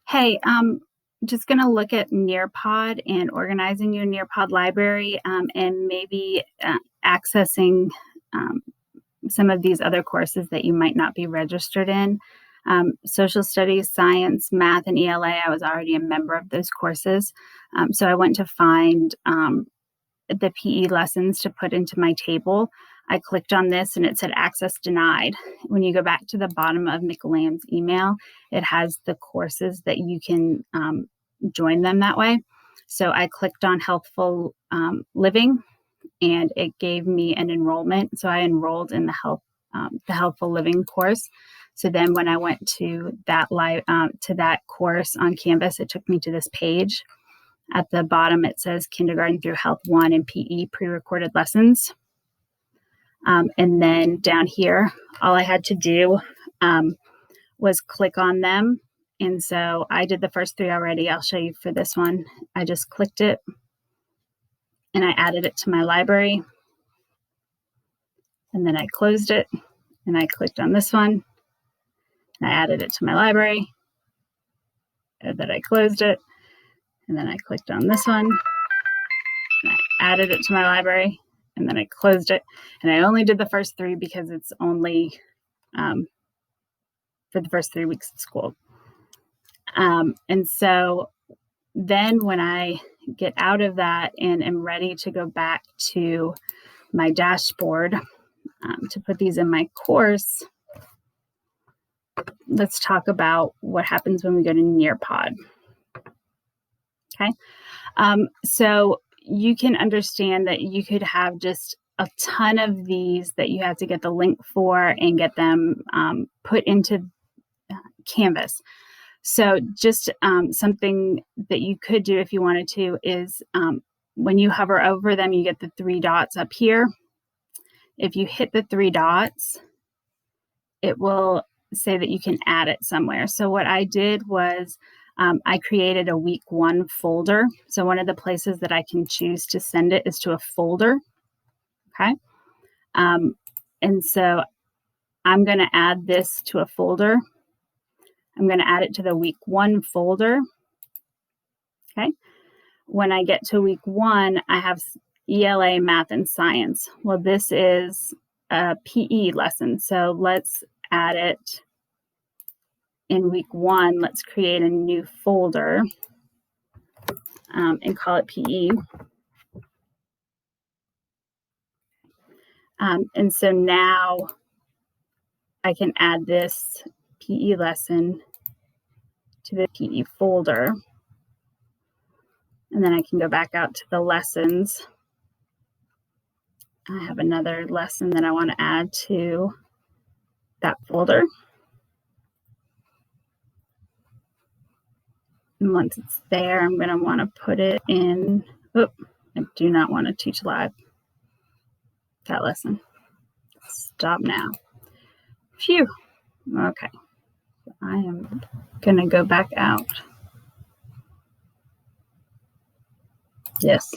Hey, just going to look at nearpod and organizing your nearpod library, and maybe accessing um, some of these other courses that you might not be registered in. Social studies, science, math, and ELA, I was already a member of those courses. So I went to find the PE lessons to put into my table. I clicked on this and it said access denied. When you go back to the bottom of McLamb's email, it has the courses that you can join them that way. So I clicked on Healthful Living and it gave me an enrollment. So I enrolled in the Healthful Living course. So then when I went to that course on Canvas, it took me to this page. At the bottom, it says Kindergarten through Health 1 and PE pre-recorded lessons. And then down here, all I had to do was click on them. And so I did the first 3 already. I'll show you for this one. I just clicked it and I added it to my library. And then I closed it and I clicked on this one. And I added it to my library. And then I closed it. And then I clicked on this one. And I added it to my library. And then I closed it. And I only did the first 3 because it's only for the first 3 weeks of school. And so then when I get out of that and am ready to go back to my dashboard to put these in my course, let's talk about what happens when we go to nearpod. Okay. So you can understand that you could have just a ton of these that you have to get the link for and get them put into Canvas. So just something that you could do if you wanted to is when you hover over them, you get the 3 dots up here. If you hit the 3 dots, it will say that you can add it somewhere. So what I did was I created a week 1 folder. So one of the places that I can choose to send it is to a folder. Okay. And so I'm going to add this to a folder. I'm going to add it to the week 1 folder. Okay. When I get to week 1, I have ELA, math, and science. Well, this is a PE lesson. So let's add it in week 1. Let's create a new folder and call it PE. And so now I can add this PE lesson to the PE folder. And then I can go back out to the lessons. I have another lesson that I want to add to that folder. And once it's there, I'm going to want to put it in. Oh, I do not want to teach live that lesson. Stop now. Phew. Okay. I am going to go back out. Yes.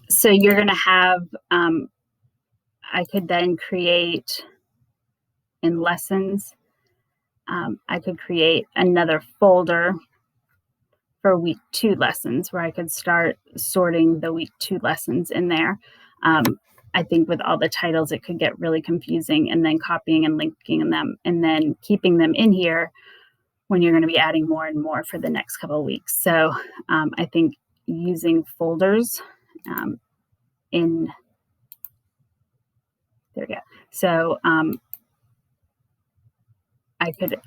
So you're going to have, I could then create in lessons, I could create another folder for week 2 lessons where I could start sorting the week 2 lessons in there. I think with all the titles, it could get really confusing, and then copying and linking them and then keeping them in here when you're going to be adding more and more for the next couple of weeks. So I think using folders there we go. So I could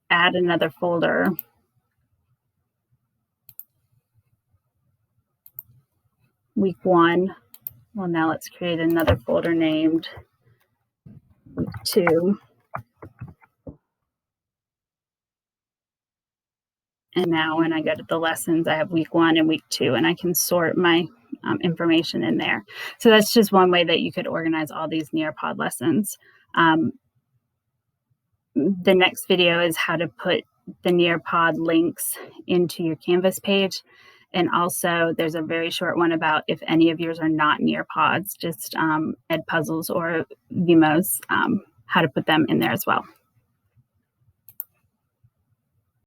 add another folder. Week 1. Well, now let's create another folder named week 2. And now when I go to the lessons, I have week 1 and week 2, and I can sort my information in there. So that's just one way that you could organize all these nearpod lessons. The next video is how to put the nearpod links into your Canvas page. And also, there's a very short one about if any of yours are not nearpods, just Ed Puzzles or Vimos, how to put them in there as well.